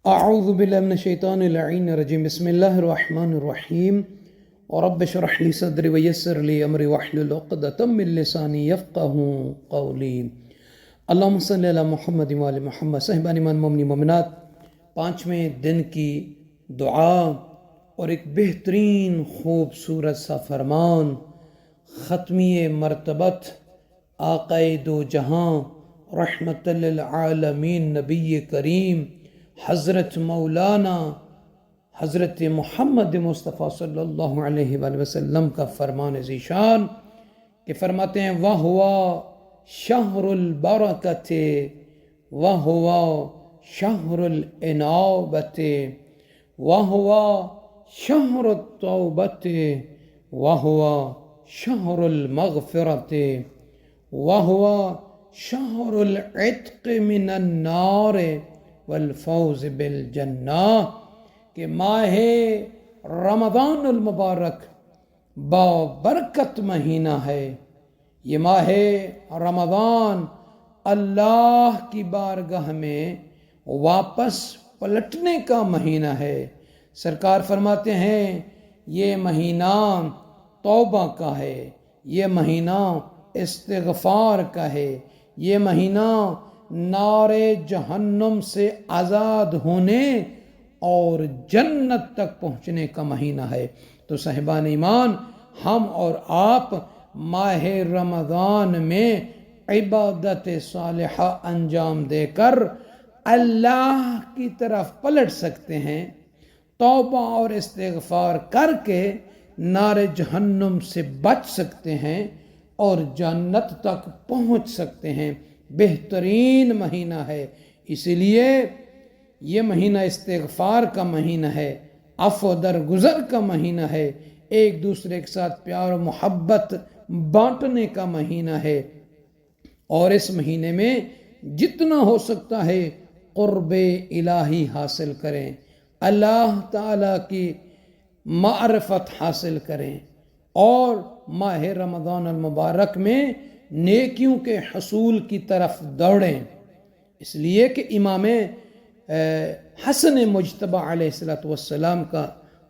اعوذ باللہ من الشیطان اللعین الرجیم بسم اللہ الرحمن الرحیم رب اشرح لی صدری ویسر لی امری واحلل عقدۃ من لسانی یفقہوا قولی اللہم صلی علی محمد وعلی محمد۔ صاحبان ایمان مومنین مومنات، 5ویں دن کی دعا اور ایک بہترین خوبصورت سا فرمان، ختمی مرتبت آقائے دو جہاں رحمت للعالمین نبی کریم حضرت مولانا حضرت محمد مصطفیٰ صلی اللہ علیہ وآلہ وسلم کا فرمان ذیشان کہ فرماتے ہیں وَهُوَ شَهْرُ الْبَرَكَةِ وَهُوَ شَهْرُ الْإِنَابَةِ وَهُوَ شَهْرُ التَّوْبَةِ وَهُوَ شَهْرُ الْمَغْفِرَةِ وَهُوَ شَهْرُ الْعِتْقِ مِنَ النَّارِ والفوز بالجنہ، کہ ماہ رمضان المبارک بابرکت مہینہ ہے۔ یہ ماہ رمضان اللہ کی بارگاہ میں واپس پلٹنے کا مہینہ ہے۔ سرکار فرماتے ہیں یہ مہینہ توبہ کا ہے، یہ مہینہ استغفار کا ہے، یہ مہینہ نار جہنم سے آزاد ہونے اور جنت تک پہنچنے کا مہینہ ہے۔ تو صاحبان ایمان، ہم اور آپ ماہ رمضان میں عبادت صالحہ انجام دے کر اللہ کی طرف پلٹ سکتے ہیں، توبہ اور استغفار کر کے نار جہنم سے بچ سکتے ہیں اور جنت تک پہنچ سکتے ہیں۔ بہترین مہینہ ہے، اسی لیے یہ مہینہ استغفار کا مہینہ ہے، عفو درگزر کا مہینہ ہے، ایک دوسرے کے ساتھ پیار و محبت بانٹنے کا مہینہ ہے، اور اس مہینے میں جتنا ہو سکتا ہے قرب الہی حاصل کریں، اللہ تعالیٰ کی معرفت حاصل کریں، اور ماہ رمضان المبارک میں نیکیوں کے حصول کی طرف دوڑیں۔ اس لیے کہ امام حسن مجتبی علیہ السلام کا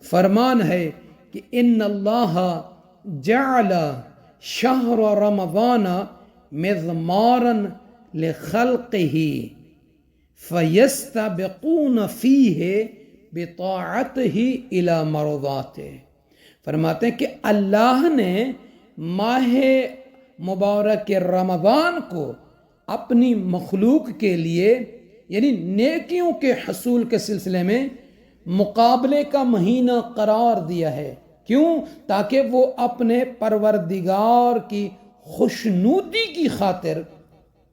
فرمان ہے کہ ان اللہ جعل شہر رمضان مضمارا لخلقہ فیستبقون فیہ بطاعتہ الی مرضاتہ۔ فرماتے ہیں کہ اللہ نے ماہ مبارک رمضان کو اپنی مخلوق کے لیے یعنی نیکیوں کے حصول کے سلسلے میں مقابلے کا مہینہ قرار دیا ہے۔ کیوں؟ تاکہ وہ اپنے پروردگار کی خوشنودی کی خاطر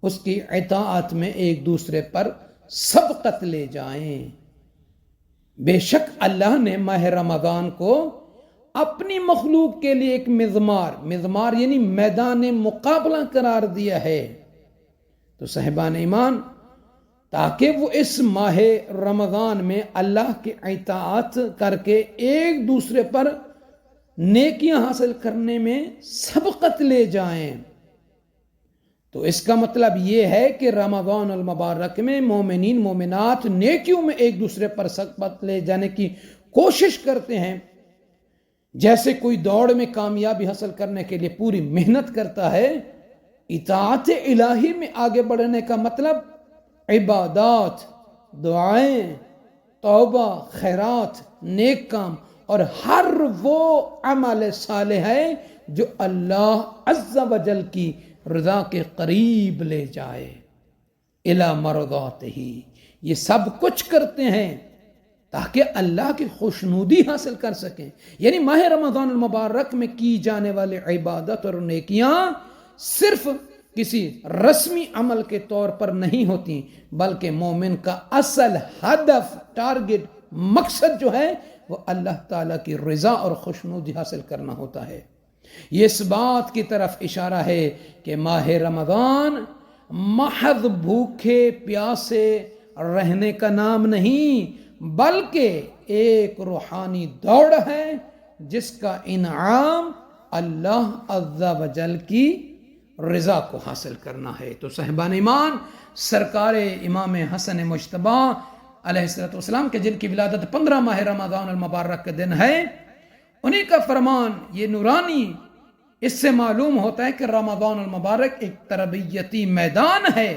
اس کی اطاعت میں ایک دوسرے پر سبقت لے جائیں۔ بے شک اللہ نے ماہ رمضان کو اپنی مخلوق کے لیے ایک مضمار یعنی میدان مقابلہ قرار دیا ہے۔ تو صاحبان ایمان، تاکہ وہ اس ماہ رمضان میں اللہ کی اطاعت کر کے ایک دوسرے پر نیکیاں حاصل کرنے میں سبقت لے جائیں، تو اس کا مطلب یہ ہے کہ رمضان المبارک میں مومنین مومنات نیکیوں میں ایک دوسرے پر سبقت لے جانے کی کوشش کرتے ہیں۔ جیسے کوئی دوڑ میں کامیابی حاصل کرنے کے لیے پوری محنت کرتا ہے، اطاعت الہی میں آگے بڑھنے کا مطلب عبادات، دعائیں، توبہ، خیرات، نیک کام اور ہر وہ عمل صالح ہے جو اللہ عز و جل کی رضا کے قریب لے جائے، الی مرضاتہ۔ یہ سب کچھ کرتے ہیں تاکہ اللہ کی خوشنودی حاصل کر سکیں۔ یعنی ماہ رمضان المبارک میں کی جانے والے عبادت اور نیکیاں صرف کسی رسمی عمل کے طور پر نہیں ہوتی، بلکہ مومن کا اصل ہدف، ٹارگٹ، مقصد جو ہے وہ اللہ تعالیٰ کی رضا اور خوشنودی حاصل کرنا ہوتا ہے۔ یہ اس بات کی طرف اشارہ ہے کہ ماہ رمضان محض بھوکے پیاسے رہنے کا نام نہیں، بلکہ ایک روحانی دوڑ ہے جس کا انعام اللہ عز و جل کی رضا کو حاصل کرنا ہے۔ تو صاحبان ایمان، سرکار امام حسن مجتبی علیہ السلام کے جن کی ولادت 15 ماہ رمضان المبارک کے دن ہے، انہی کا فرمان یہ نورانی، اس سے معلوم ہوتا ہے کہ رمضان المبارک ایک تربیتی میدان ہے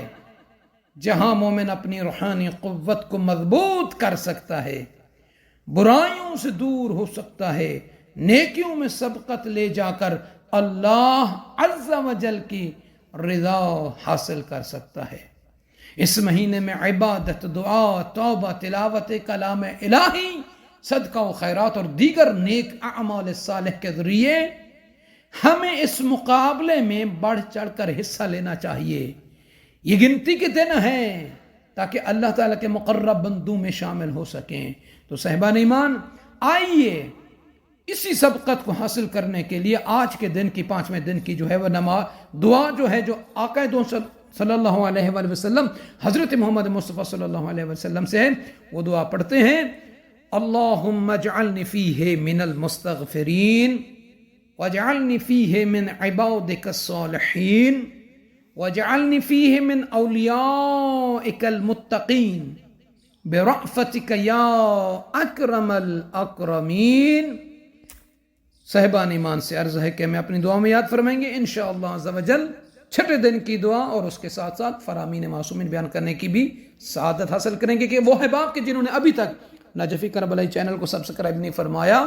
جہاں مومن اپنی روحانی قوت کو مضبوط کر سکتا ہے، برائیوں سے دور ہو سکتا ہے، نیکیوں میں سبقت لے جا کر اللہ عز و جل کی رضا حاصل کر سکتا ہے۔ اس مہینے میں عبادت، دعا، توبہ، تلاوت کلام الہی، صدقہ و خیرات اور دیگر نیک اعمال صالح کے ذریعے ہمیں اس مقابلے میں بڑھ چڑھ کر حصہ لینا چاہیے۔ یہ گنتی کے دن ہیں تاکہ اللہ تعالیٰ کے مقرب بندوں میں شامل ہو سکیں۔ تو صاحبان ایمان، آئیے اسی سبقت کو حاصل کرنے کے لیے آج کے دن کی 5ویں دن کی جو ہے وہ نماز دعا جو ہے، جو آقا دو صلی اللہ علیہ وآلہ وسلم حضرت محمد مصطفیٰ صلی اللہ علیہ وسلم سے ہے، وہ دعا پڑھتے ہیں: اللہم اجعلنی فیہ من المستغفرین واجعلنی فیہ من عبادک الصالحین واجعلنی فیہ من اولیائک المتقین برأفتک یا اکرم الاکرمین۔ صاحبان ایمان سے عرض ہے کہ ہمیں اپنی دعا میں یاد فرمائیں گے انشاءاللہ عز و جل چھٹے دن کی دعا، اور اس کے ساتھ ساتھ فرامین معصومین بیان کرنے کی بھی سعادت حاصل کریں گے کہ وہ احباب کے جنہوں نے ابھی تک نجفی کربلائی چینل کو سبسکرائب نہیں فرمایا،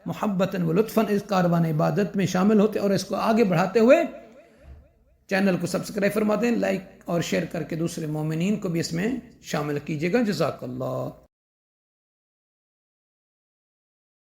محبتاً و لطفاً اس کاروان عبادت میں شامل ہوتے اور اس کو آگے بڑھاتے ہوئے چینل کو سبسکرائب فرما دیں، لائک اور شیئر کر کے دوسرے مومنین کو بھی اس میں شامل کیجیے گا۔ جزاک اللہ۔